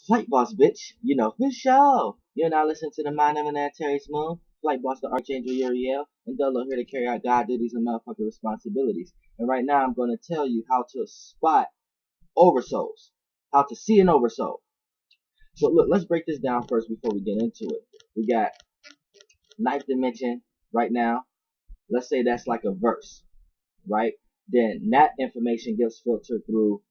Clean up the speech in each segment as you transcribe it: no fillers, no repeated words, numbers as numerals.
Flight Boss, bitch. You know, for sure. You're now listening to the Mind of an Terry's Moon. Flight Boss, the Archangel Uriel, and Dolo here to carry out God duties and motherfucking responsibilities. And right now I'm going to tell you how to spot oversouls, how to see an oversoul. So look, let's break this down first before we get into it. We got ninth dimension right now. Let's say that's like a verse, right? Then that information gets filtered through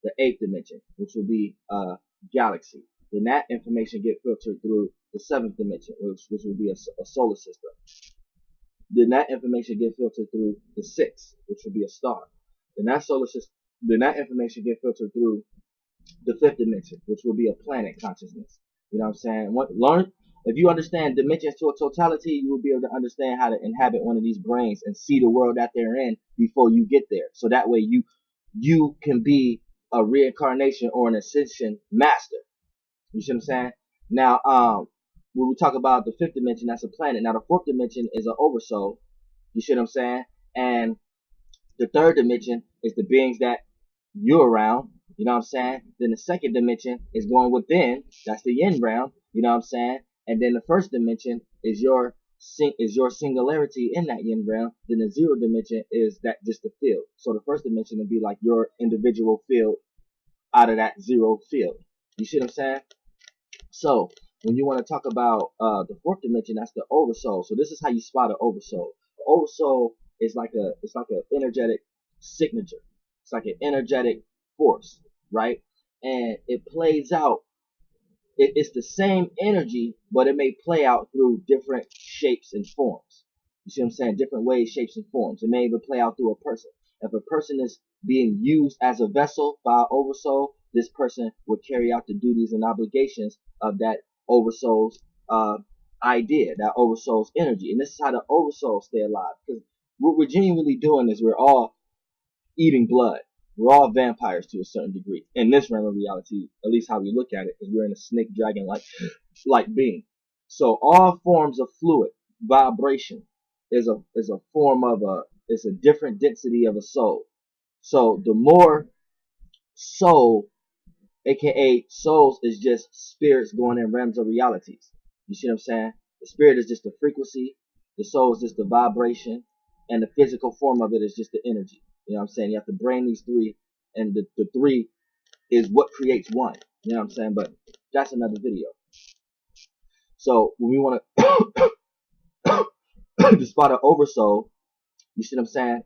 the eighth dimension, which will be a galaxy. Then that information get filtered through the seventh dimension, which will be a solar system. Then that information get filtered through the sixth, which will be a star. Then that solar system, then that information get filtered through the fifth dimension, which will be a planet consciousness. You know what I'm saying? Learn if you understand dimensions to a totality, you will be able to understand how to inhabit one of these brains and see the world that they're in before you get there. So that way you can be a reincarnation or an ascension master. You see what I'm saying? Now, when we talk about the fifth dimension, that's a planet. Now, the fourth dimension is an oversoul. You see what I'm saying? And the third dimension is the beings that you're around. You know what I'm saying? Then the second dimension is going within. That's the yin realm. You know what I'm saying? And then the first dimension is your singularity in that yin realm. Then the zero dimension is that just the field. So the first dimension would be like your individual field out of that zero field. You see what I'm saying? So when you want to talk about the fourth dimension, that's the oversoul. So this is how you spot an oversoul. The oversoul is like an energetic signature. It's like an energetic force, right? And it plays out. It's the same energy, but it may play out through different shapes and forms. You see what I'm saying? Different ways, shapes, and forms. It may even play out through a person. If a person is being used as a vessel by an oversoul, this person would carry out the duties and obligations of that oversoul's idea, that oversoul's energy. And this is how the oversouls stay alive. Because what we're genuinely doing is we're all eating blood. We're all vampires to a certain degree in this realm of reality, at least how we look at it, because we're in a snake dragon like being. So all forms of fluid vibration is a form of is a different density of a soul. So the more soul, aka souls, is just spirits going in realms of realities. You see what I'm saying? The spirit is just the frequency, the soul is just the vibration, and the physical form of it is just the energy. You know what I'm saying? You have to brain these three, and the three is what creates one. You know what I'm saying? But that's another video. So when we want to spot an oversoul, you see what I'm saying?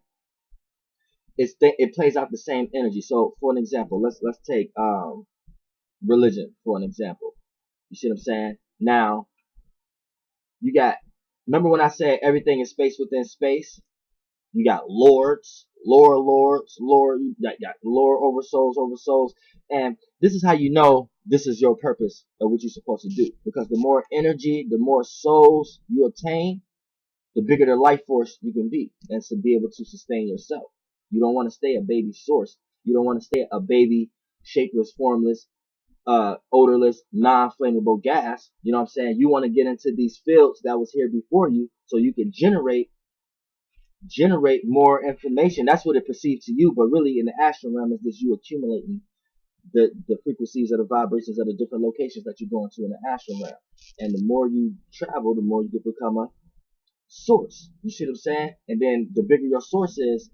It plays out the same energy. So for an example, let's take religion for an example. You see what I'm saying? Now you got, remember when I said everything is space within space? You got lords, lord, you got lord, oversouls, and this is how you know this is your purpose of what you're supposed to do. Because the more energy, the more souls you obtain, the bigger the life force you can be, and to be able to sustain yourself. You don't want to stay a baby source. You don't want to stay a baby, shapeless, formless, odorless, non-flammable gas. You know what I'm saying? You want to get into these fields that was here before you, so you can generate more information. That's what it perceives to you, but really in the astral realm is this you accumulating the frequencies of the vibrations of the different locations that you're going to in the astral realm. And the more you travel, the more you can become a source. You see what I'm saying? And then the bigger your source is,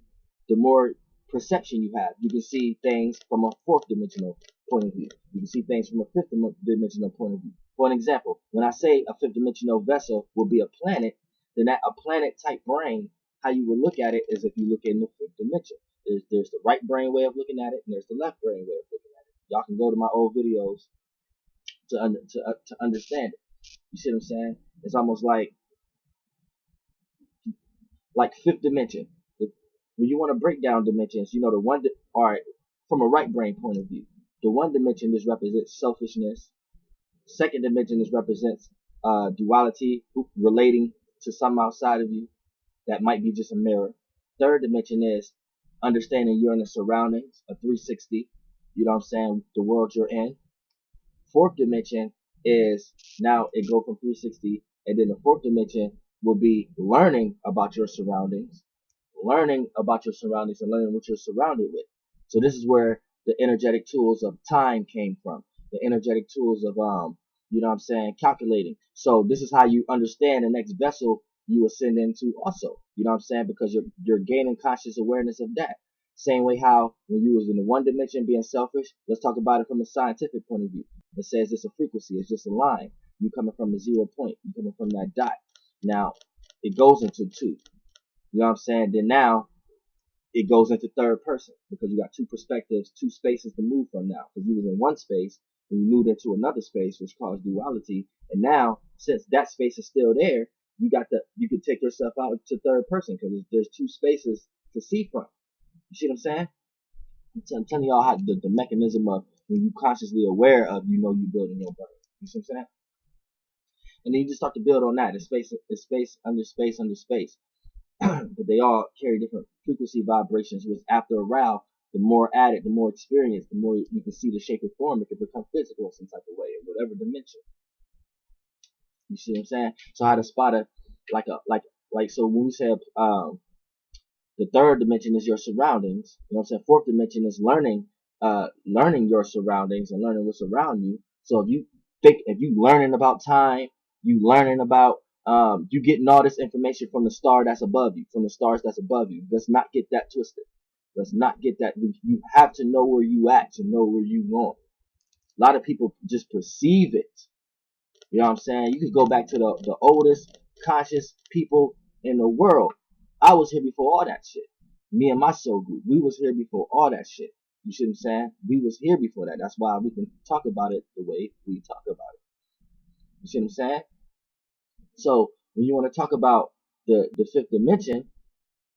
the more perception you have. You can see things from a fourth dimensional point of view. You can see things from a fifth dimensional point of view. For an example, when I say a fifth dimensional vessel will be a planet, then that a planet type brain, how you will look at it is if you look in the fifth dimension. There's the right brain way of looking at it, and there's the left brain way of looking at it. Y'all can go to my old videos to understand it. You see what I'm saying? It's almost like fifth dimension. When you want to break down dimensions, you know all right, from a right brain point of view, the one dimension this represents selfishness. Second dimension this represents duality, relating to something outside of you that might be just a mirror. Third dimension is understanding you're in the surroundings, a 360. You know what I'm saying? The world you're in. Fourth dimension is now it go from 360, and then the fourth dimension will be learning about your surroundings, and learning what you're surrounded with. So this is where the energetic tools of time came from. the energetic tools of you know what I'm saying, calculating. So this is how you understand the next vessel you ascend into also. You know what I'm saying? Because you're gaining conscious awareness of that. Same way how when you was in the one dimension being selfish, let's talk about it from a scientific point of view. It says it's a frequency, it's just a line. You coming from a 0 point, you coming from that dot. Now it goes into two. You know what I'm saying? Then now it goes into third person because you got two perspectives, two spaces to move from now. Because you was in one space and you moved into another space, which caused duality. And now, since that space is still there, you can take yourself out to third person because there's two spaces to see from. You see what I'm saying? I'm telling y'all how the mechanism of when you consciously aware of, you know, you building your brain. You see what I'm saying? And then you just start to build on that. It's space under space under space. But they all carry different frequency vibrations, which after a while, the more added, the more experience, the more you can see the shape or form. It can become physical in some type of way, in whatever dimension. You see what I'm saying? So how to spot a, so when we say, the third dimension is your surroundings. You know what I'm saying? Fourth dimension is learning your surroundings and learning what's around you. So if you learning about time, you learning about, you getting all this information from the star that's above you, from the stars that's above you. Let's not get that twisted. Let's not get that. You have to know where you at to know where you going. A lot of people just perceive it. You know what I'm saying? You could go back to the oldest conscious people in the world. I was here before all that shit. Me and my soul group, we was here before all that shit. You see what I'm saying? We was here before that. That's why we can talk about it the way we talk about it. You see what I'm saying? So when you want to talk about the fifth dimension,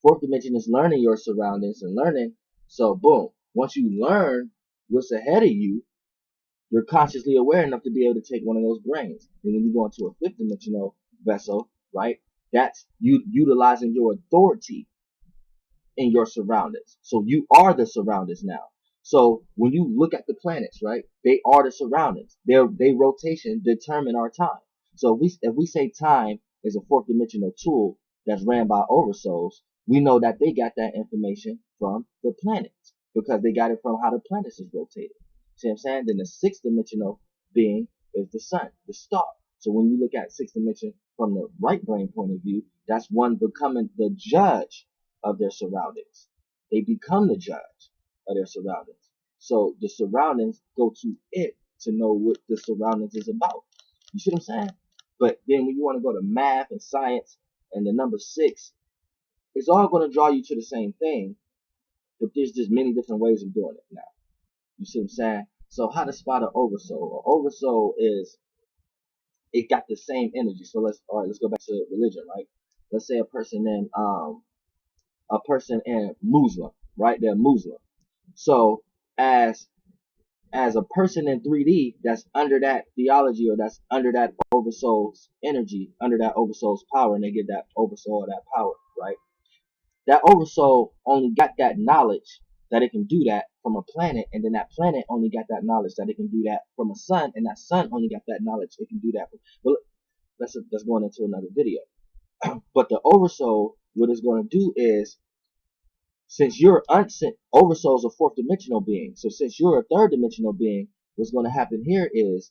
fourth dimension is learning your surroundings and learning. So boom, once you learn what's ahead of you, you're consciously aware enough to be able to take one of those brains. And when you go into a fifth dimensional vessel, right, that's you utilizing your authority in your surroundings. So you are the surroundings now. So when you look at the planets, right, they are the surroundings. They rotation determine our time. So if we say time is a fourth dimensional tool that's ran by Oversouls, we know that they got that information from the planets because they got it from how the planets is rotated. See what I'm saying? Then the sixth dimensional being is the sun, the star. So when you look at sixth dimension from the right brain point of view, that's one becoming the judge of their surroundings. They become the judge of their surroundings. So the surroundings go to it to know what the surroundings is about. You see what I'm saying? But then when you want to go to math and science and the number 6, it's all going to draw you to the same thing, but there's just many different ways of doing it now. You see what I'm saying? So how to spot an oversoul? An oversoul is, it got the same energy. So let's go back to religion, right? Let's say a person in Muslim, right? They're Muslim. So as a person in 3D that's under that theology or that's under that oversoul's energy, under that oversoul's power, and they get that oversoul or that power, right? That oversoul only got that knowledge that it can do that from a planet, and then that planet only got that knowledge that it can do that from a sun, and that sun only got that knowledge it can do that from. Well, that's going into another video. But the oversoul, what it's going to do is, since you're oversoul's a fourth dimensional being, so since you're a third dimensional being, what's going to happen here is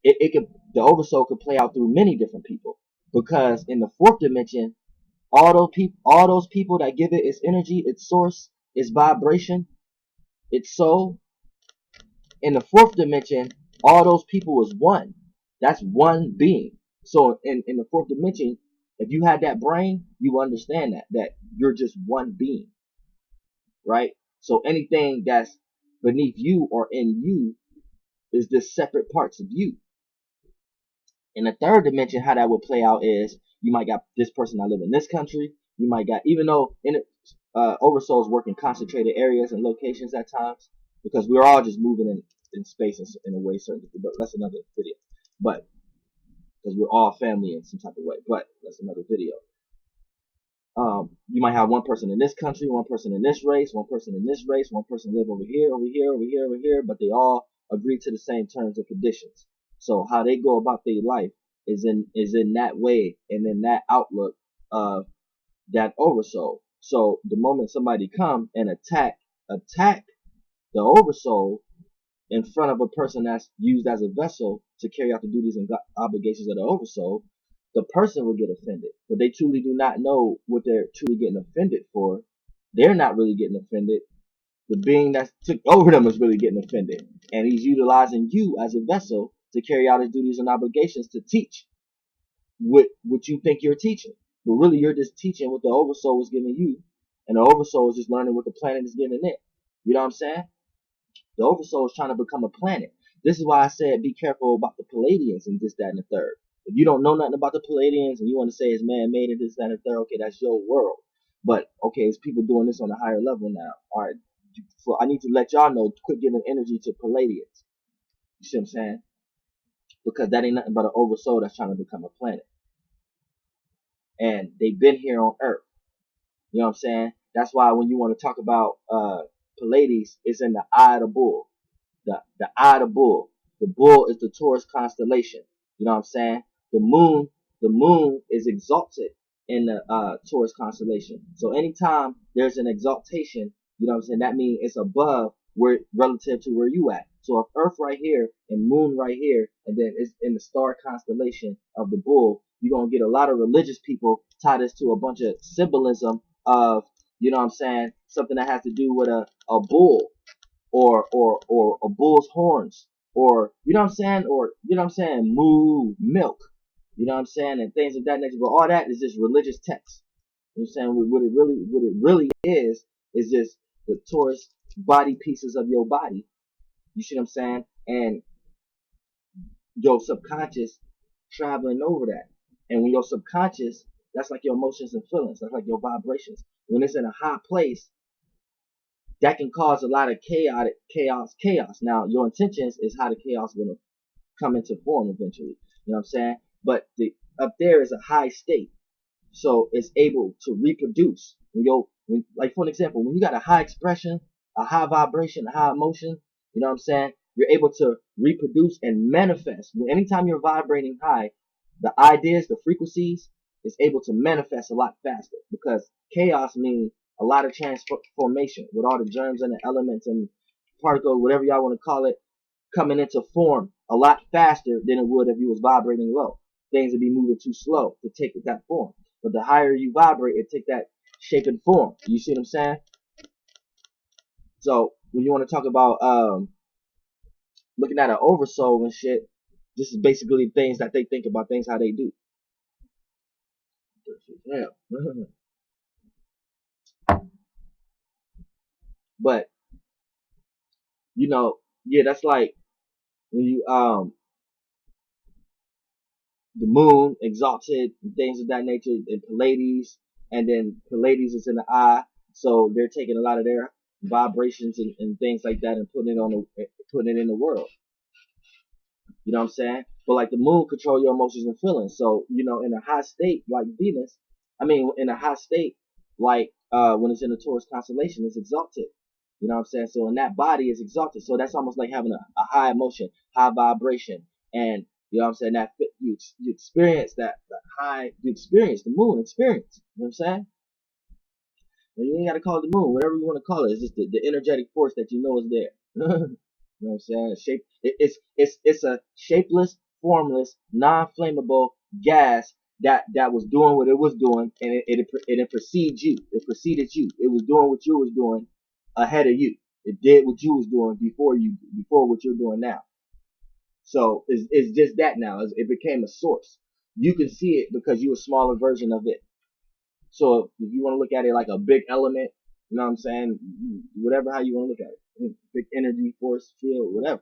the oversoul could play out through many different people, because in the fourth dimension, all those people that give it its energy, its source, its vibration, its soul, in the fourth dimension, all those people is one. That's one being. So in the fourth dimension, if you had that brain, you understand that you're just one being, right? So anything that's beneath you or in you is just separate parts of you. In the third dimension, how that would play out is you might got this person that live in this country. You might got, even though oversouls work in concentrated areas and locations at times, because we're all just moving in space in a way certain, but that's another video. But because we're all family in some type of way, but that's another video. You might have one person in this country, one person in this race, one person in this race, one person live over here, over here, over here, over here, but they all agree to the same terms and conditions. So how they go about their life is in that way and in that outlook of that oversoul. So the moment somebody come and attack the oversoul in front of a person that's used as a vessel to carry out the duties and obligations of the oversoul, the person will get offended. But they truly do not know what they're truly getting offended for. They're not really getting offended. The being that took over them is really getting offended. And he's utilizing you as a vessel to carry out his duties and obligations to teach what you think you're teaching. But really you're just teaching what the oversoul is giving you. And the oversoul is just learning what the planet is giving it. You know what I'm saying? The oversoul is trying to become a planet. This is why I said be careful about the Palladians and this, that, and the third. If you don't know nothing about the Palladians and you want to say it's man-made and this, that, and the third, okay, that's your world. But, okay, it's people doing this on a higher level now. All right, so I need to let y'all know, quit giving energy to Palladians. You see what I'm saying? Because that ain't nothing but an oversoul that's trying to become a planet. And they've been here on Earth. You know what I'm saying? That's why when you want to talk about Pallades, it's in the eye of the bull. The eye of the bull. The bull is the Taurus constellation. You know what I'm saying? The moon is exalted in the Taurus constellation. So anytime there's an exaltation, you know what I'm saying, that means it's above where relative to where you at. So if Earth right here and Moon right here, and then it's in the star constellation of the bull, you're gonna get a lot of religious people tie this to a bunch of symbolism of, you know what I'm saying, something that has to do with a bull or a bull's horns, or you know what I'm saying, or you know what I'm saying, moo, milk, you know what I'm saying, and things of that nature. But all that is just religious text. You know what I'm saying? What it really is just the Taurus body pieces of your body. You see what I'm saying? And your subconscious traveling over that. And when your subconscious, that's like your emotions and feelings. That's like your vibrations. When it's in a high place, that can cause a lot of chaos. Now, your intentions is how the chaos is going to come into form eventually. You know what I'm saying? But up there is a high state. So it's able to reproduce. Like for an example, when you got a high expression, a high vibration, a high emotion, you know what I'm saying? You're able to reproduce and manifest. Anytime you're vibrating high, the ideas, the frequencies, is able to manifest a lot faster, because chaos means a lot of transformation with all the germs and the elements and particles, whatever y'all want to call it, coming into form a lot faster than it would if you was vibrating low. Things would be moving too slow to take that form. But the higher you vibrate, it take that shape and form. You see what I'm saying? So when you want to talk about looking at an oversoul and shit, this is basically things that they think about, things how they do. Yeah. But you know, yeah, that's like when you the moon exalted and things of that nature, and Pallades, and then Pallades is in the eye, so they're taking a lot of their vibrations and things like that and putting it in the world. You know what I'm saying? But like the moon control your emotions and feelings. So, you know, in a high state like Venus, in a high state like when it's in the Taurus constellation, it's exalted. You know what I'm saying? So in that body is exalted. So that's almost like having a high emotion, high vibration. And you know what I'm saying? That you experience you experience the moon experience. You know what I'm saying? And you ain't gotta call it the moon, whatever you want to call it. It's just the energetic force that you know is there. You know what I'm saying? It's a shapeless, formless, non-flammable gas that was doing what it was doing, and it precedes you. It preceded you. It was doing what you was doing ahead of you. It did what you was doing before what you're doing now. So it's just that now. It became a source. You can see it because you're a smaller version of it. So if you want to look at it like a big element, you know what I'm saying? Whatever how you want to look at it. Big energy, force, field, whatever.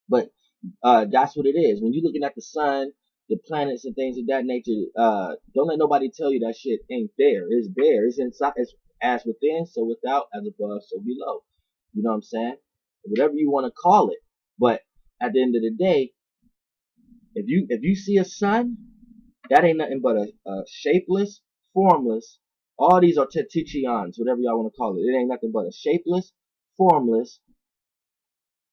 But that's what it is. When you're looking at the sun, the planets and things of that nature, don't let nobody tell you that shit ain't there. It's there. It's inside. It's as within, so without, as above, so below. You know what I'm saying? Whatever you want to call it. But at the end of the day, if you see a sun, that ain't nothing but a shapeless, formless. All these are Tetichions, whatever y'all want to call it. It ain't nothing but a shapeless, formless,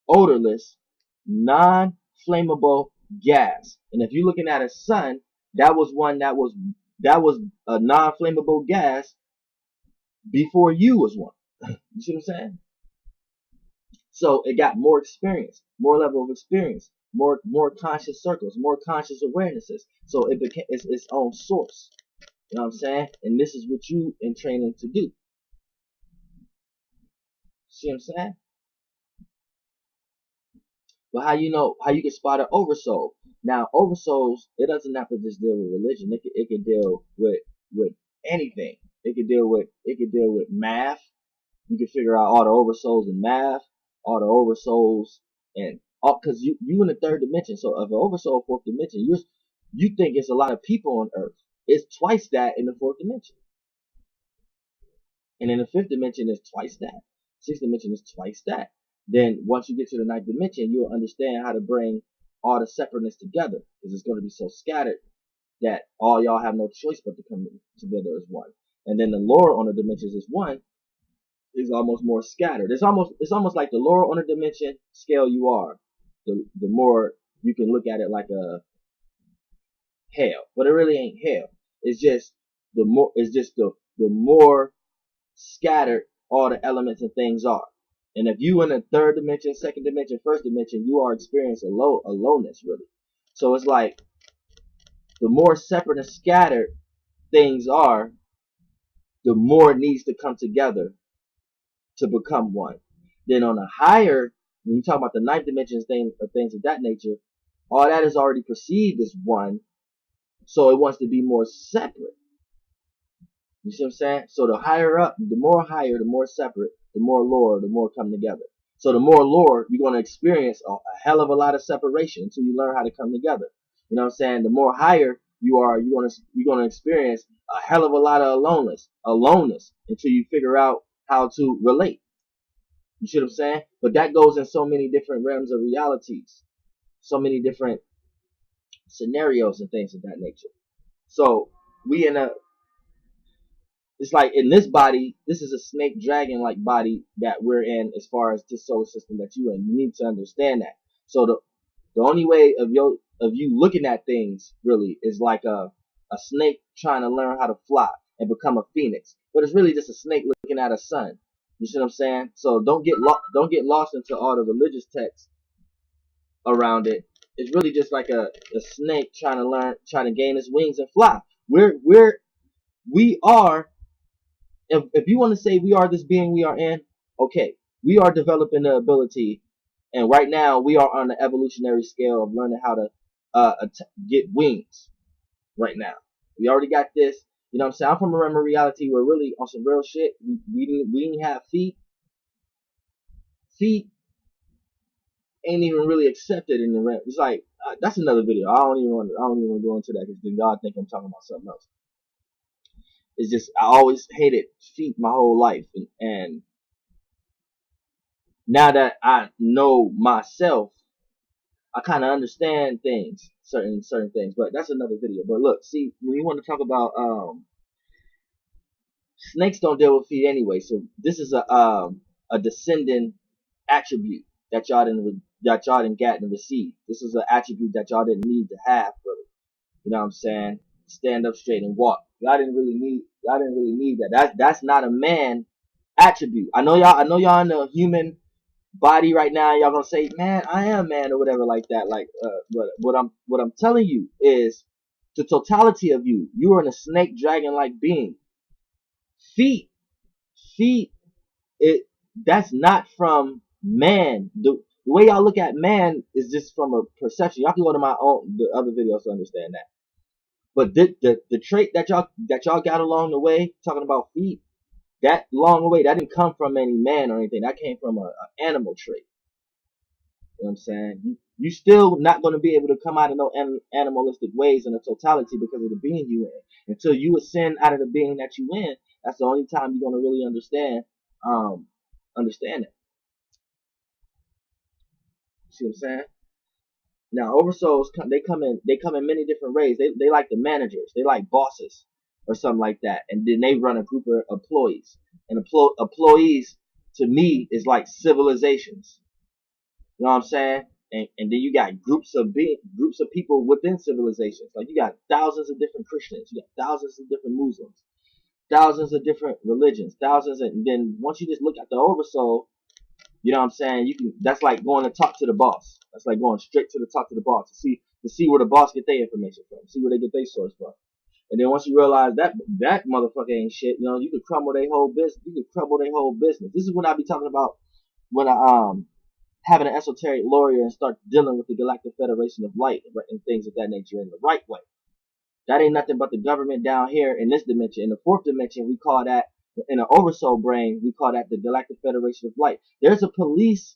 odorless, non-flammable gas. And if you're looking at a sun, that was a non-flammable gas before you was one. You see what I'm saying? So it got more experience, more level of experience, more conscious circles, more conscious awarenesses. So it became its own source. You know what I'm saying? And this is what you in training to do. See what I'm saying? But how you can spot an oversoul? Now, oversouls, it doesn't have to just deal with religion. It could deal with anything. It could deal with math. You can figure out all the oversouls in math, all the oversouls, and all because you in the third dimension. So if an oversoul fourth dimension, you think it's a lot of people on Earth. It's twice that in the fourth dimension, and in the fifth dimension, it's twice that. Sixth dimension is twice that. Then once you get to the ninth dimension, you'll understand how to bring all the separateness together because it's going to be so scattered that all y'all have no choice but to come together as one. And then the lower on the dimensions is one is almost more scattered. It's almost like the lower on the dimension scale you are, the more you can look at it like a hell. But it really ain't hell. It's just the more scattered all the elements and things are. And if you in the third dimension, second dimension, first dimension, you are experiencing aloneness really. So it's like the more separate and scattered things are, the more it needs to come together to become one. Then on a higher, when you talk about the ninth dimension things of that nature, all that is already perceived as one, so it wants to be more separate. You see what I'm saying? So the higher up, the more higher, the more separate, the more lower, the more come together. So the more lower, you're going to experience a hell of a lot of separation until you learn how to come together. You know what I'm saying? The more higher you are, you're gonna experience a hell of a lot of aloneness until you figure out how to relate. You see what I'm saying? But that goes in so many different realms of realities, so many different scenarios and things of that nature. So we in a it's like in this body, this is a snake dragon like body that we're in as far as this solar system that you in. You need to understand that. So the only way of you looking at things really is like a snake trying to learn how to fly and become a phoenix. But it's really just a snake looking at a sun. You see what I'm saying? So don't get lost into all the religious texts around it. It's really just like a snake trying to gain its wings and fly. We are if you want to say we are this being we are in, okay, we are developing the ability, and right now we are on the evolutionary scale of learning how to get wings. Right now, we already got this. You know what I'm saying? I'm from a realm of reality where really on some real shit, we didn't have feet. Feet ain't even really accepted in the realm. It's like that's another video. I don't even want to go into that because then y'all think I'm talking about something else. It's just I always hated feet my whole life, and now that I know myself, I kind of understand things, certain things. But that's another video. But look, see, when you want to talk about snakes don't deal with feet anyway, so this is a descending attribute that y'all didn't get and receive. This is an attribute that y'all didn't need to have, really. You know what I'm saying? Stand up straight and walk. Y'all didn't really need that. That's not a man attribute. I know y'all in the human body right now. Y'all gonna say, man, I am man or whatever like that. Like, but what I'm telling you is the totality of you. You are in a snake dragon like being. Feet, feet. That's not from man. The way y'all look at man is just from a perception. Y'all can go to the other videos to understand that. But the trait that y'all got along the way, talking about feet, that along the way, that didn't come from any man or anything. That came from an animal trait. You know what I'm saying? You still not going to be able to come out of no animalistic ways in the totality because of the being you in. Until you ascend out of the being that you in, that's the only time you're going to really understand it. See what I'm saying? Now, oversouls they come in many different ways. They like the managers, they like bosses or something like that, and then they run a group of employees. And employees to me is like civilizations. You know what I'm saying? And then you got groups of people within civilizations. Like you got thousands of different Christians, you got thousands of different Muslims, thousands of different religions, and then once you just look at the oversoul, You know what I'm saying? That's like going to talk to the boss. That's like going straight to the talk to the boss to see where the boss get their information from, see where they get their source from. And then once you realize that motherfucker ain't shit, you know, you could crumble their whole business. You could crumble their whole business. This is what I be talking about when I having an esoteric lawyer and start dealing with the Galactic Federation of Light and things of that nature in the right way. That ain't nothing but the government down here in this dimension. In the fourth dimension, we call that, in an oversoul brain, we call that the Galactic Federation of Light. There's a police,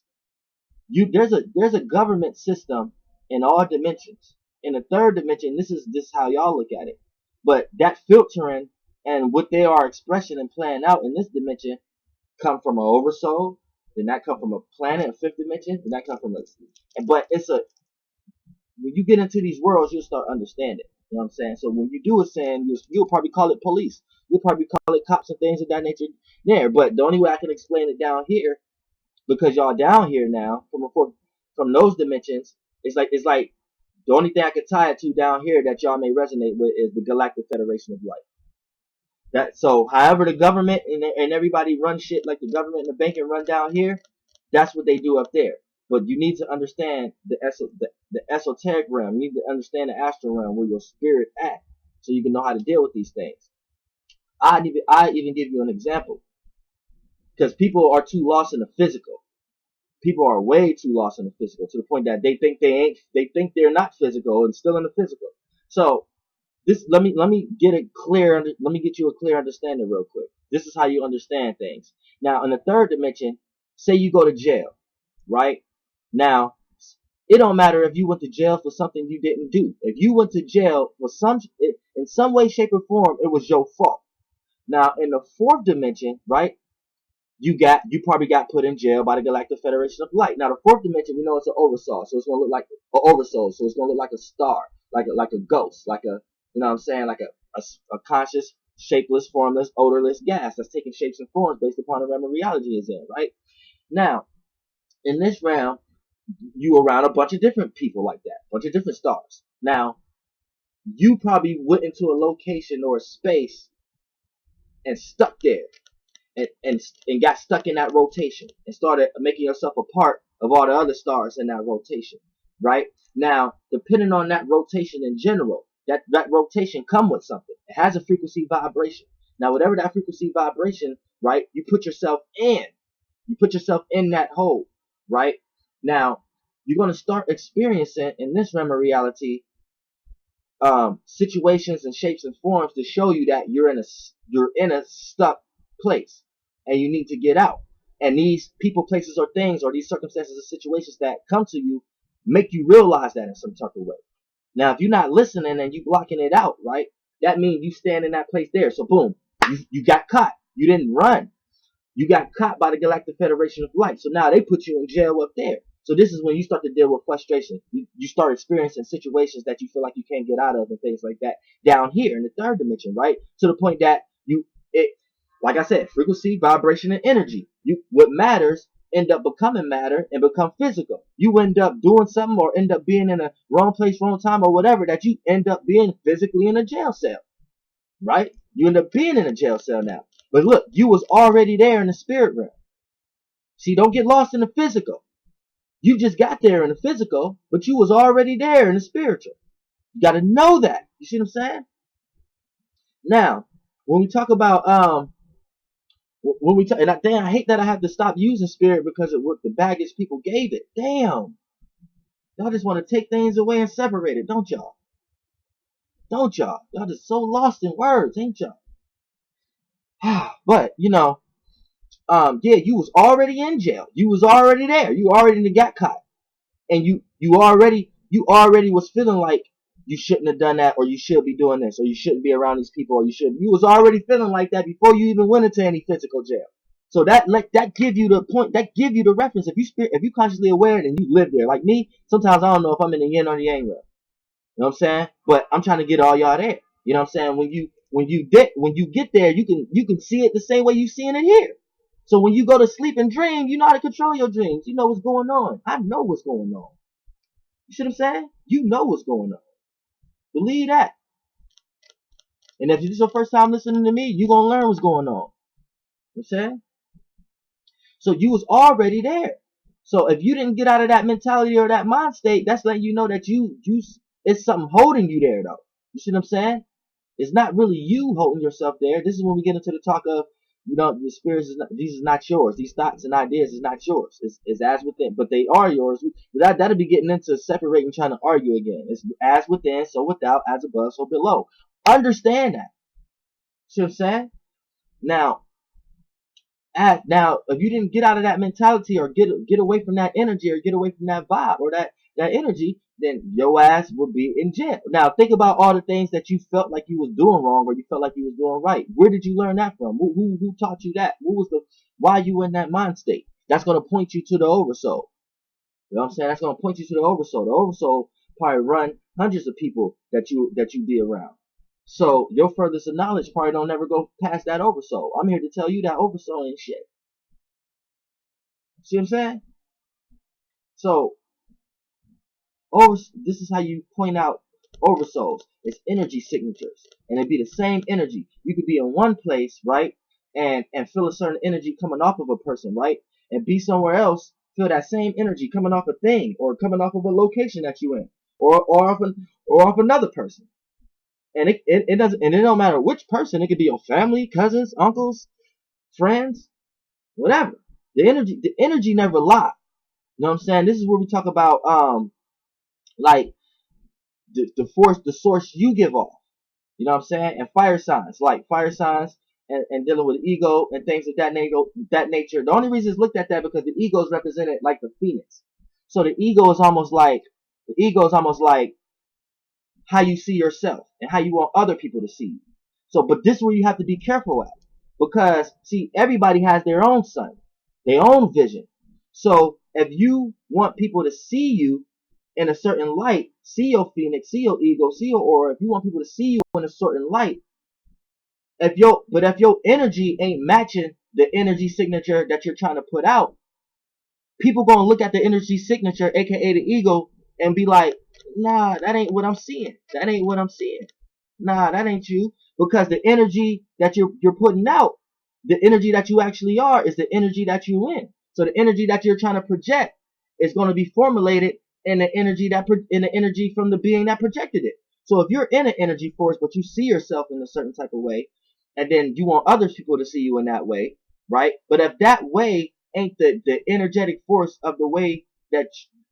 there's a government system in all dimensions. In the third dimension, this is how y'all look at it. But that filtering and what they are expressing and playing out in this dimension come from an oversoul, then that come from a planet, a fifth dimension, then that come from but when you get into these worlds, you'll start understanding. You know what I'm saying? So when you do a sin, you'll probably call it police. You'll probably call it cops and things of that nature there. But the only way I can explain it down here, because y'all down here now from those dimensions, it's like the only thing I could tie it to down here that y'all may resonate with is the Galactic Federation of Light. That so, however the government and everybody run shit like the government and the banking run down here, that's what they do up there. But you need to understand the esoteric realm. You need to understand the astral realm where your spirit at, so you can know how to deal with these things. I even give you an example, because people are too lost in the physical. People are way too lost in the physical to the point that they think they're not physical and still in the physical. So let me get you a clear understanding real quick. This is how you understand things. Now in the third dimension, say you go to jail, right? Now it don't matter if you went to jail for something you didn't do. If you went to jail for in some way, shape, or form, it was your fault. Now in the fourth dimension, right? You probably got put in jail by the Galactic Federation of Light. Now the fourth dimension, we know it's an oversoul, so it's gonna look like an oversoul, so it's gonna look like a star, like a ghost, like a, you know what I'm saying, like a conscious, shapeless, formless, odorless gas that's taking shapes and forms based upon the realm of reality is in, right? Now, in this realm, you around a bunch of different people like that, a bunch of different stars. Now, you probably went into a location or a space and stuck there. And got stuck in that rotation and started making yourself a part of all the other stars in that rotation, right? Now, depending on that rotation in general, that rotation come with something. It has a frequency vibration. Now, whatever that frequency vibration, right, you put yourself in that hole, right? Now, you're going to start experiencing in this realm of reality situations and shapes and forms to show you that you're in a stuck place and you need to get out. And these people, places, or things, or these circumstances or situations that come to you make you realize that in some type of way. Now, if you're not listening and you blocking it out, right, that means you stand in that place there. So boom, you got caught. You didn't run. You got caught by the Galactic Federation of Light. So now they put you in jail up there. So this is when you start to deal with frustration. You start experiencing situations that you feel like you can't get out of and things like that down here in the third dimension, right? To the point that like I said, frequency, vibration, and energy. What matters end up becoming matter and become physical. You end up doing something or end up being in a wrong place, wrong time, or whatever, that you end up being physically in a jail cell, right? You end up being in a jail cell now. But look, you was already there in the spirit realm. See, don't get lost in the physical. You just got there in the physical, but you was already there in the spiritual. You got to know that. You see what I'm saying? Now, when we talk about and I hate that I have to stop using spirit because of what the baggage people gave it. Damn, y'all just want to take things away and separate it, don't y'all? Don't y'all? Y'all just so lost in words, ain't y'all? But yeah, you was already in jail. You was already there. You already got caught, and you already was feeling like you shouldn't have done that, or you should be doing this, or you shouldn't be around these people, or you was already feeling like that before you even went into any physical jail. So that give you the point, that give you the reference. If you consciously aware and you live there, like me, sometimes I don't know if I'm in the yin or the yang realm. You know what I'm saying? But I'm trying to get all y'all there. You know what I'm saying? When you get there, you can see it the same way you seeing it here. So when you go to sleep and dream, you know how to control your dreams. You know what's going on. I know what's going on. You see what I'm saying? You know what's going on. Believe that. And if this is your first time listening to me, you're going to learn what's going on. You know what I'm saying? So you was already there. So if you didn't get out of that mentality or that mind state, that's letting you know that you it's something holding you there though. You see what I'm saying? It's not really you holding yourself there. This is when we get into the talk of, the spirits is not, these is not yours. These thoughts and ideas is not yours. It's as within, but they are yours. But that'll be getting into separating, trying to argue again. It's as within, so without, as above, so below. Understand that. See what I'm saying? Now, now, if you didn't get out of that mentality or get away from that energy or get away from that vibe or that energy, then your ass would be in jail. Now, think about all the things that you felt like you was doing wrong or you felt like you was doing right. Where did you learn that from? Who taught you that? Why you in that mind state? That's going to point you to the oversoul. You know what I'm saying? That's going to point you to the oversoul. The oversoul probably run hundreds of people that you be around. So your furthest of knowledge probably don't never go past that oversoul. I'm here to tell you that oversoul ain't shit. See what I'm saying? So this is how you point out oversouls. It's energy signatures, and it'd be the same energy. You could be in one place, right, and feel a certain energy coming off of a person, right, and be somewhere else, feel that same energy coming off a thing or coming off of a location that you in, or off another person. And it doesn't, and it don't matter which person. It could be your family, cousins, uncles, friends, whatever. The energy never lie. You know what I'm saying? This is where we talk about like the force, the source you give off. You know what I'm saying? And fire signs, and dealing with ego and things of that nature. The only reason it's looked at that because the ego is represented like the phoenix. So the ego is almost like how you see yourself and how you want other people to see you. So, but this is where you have to be careful at, because see, everybody has their own sun, their own vision. So if you want people to see you in a certain light, see your phoenix, see your ego, see your aura, if you want people to see you in a certain light, if your energy ain't matching the energy signature that you're trying to put out, people gonna look at the energy signature, aka the ego, and be like, nah, that ain't what I'm seeing. That ain't what I'm seeing. Nah, that ain't you. Because the energy that you're putting out, the energy that you actually are, is the energy that you in. So the energy that you're trying to project is going to be formulated in the energy from the being that projected it. So if you're in an energy force, but you see yourself in a certain type of way, and then you want other people to see you in that way, right? But if that way ain't the energetic force of the way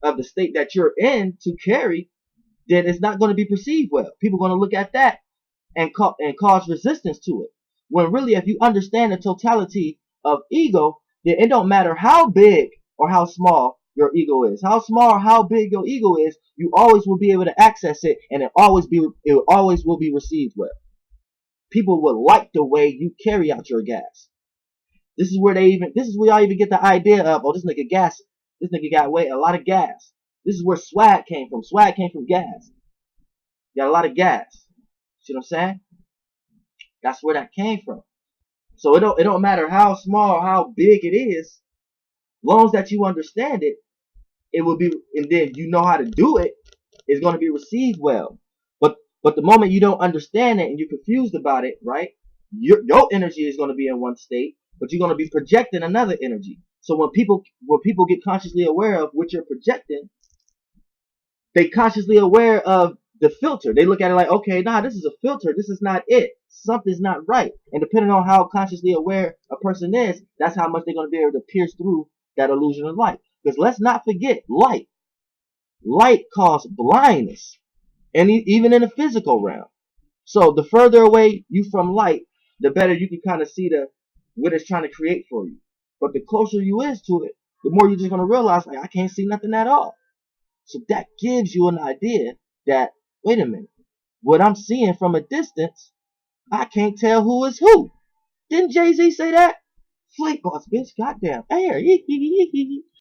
of the state that you're in to carry, then it's not going to be perceived well. People are going to look at that and cause resistance to it. When really, if you understand the totality of ego, then it don't matter how big or how small your ego is, how small or how big your ego is, you always will be able to access it, and it always will be received well. People will like the way you carry out your gas. This is where y'all even get the idea of, oh, this nigga gas. This nigga got a lot of gas. This is where swag came from. Swag came from gas. Got a lot of gas. See what I'm saying? That's where that came from. So it don't matter how small or how big it is, long as that you understand it, it will be, and then you know how to do it, it's going to be received well. But the moment you don't understand it and you're confused about it, right? Your energy is going to be in one state, but you're going to be projecting another energy. So when people get consciously aware of what you're projecting, they consciously aware of the filter. They look at it like, okay, nah, this is a filter. This is not it. Something's not right. And depending on how consciously aware a person is, that's how much they're going to be able to pierce through that illusion of light. Because let's not forget, light causes blindness, and even in the physical realm. So the further away you from light, the better you can kind of see what it's trying to create for you. But the closer you is to it, the more you're just going to realize, like, I can't see nothing at all. So that gives you an idea that, wait a minute, what I'm seeing from a distance, I can't tell who is who. Didn't Jay-Z say that? Flight boss, bitch, goddamn. Hey,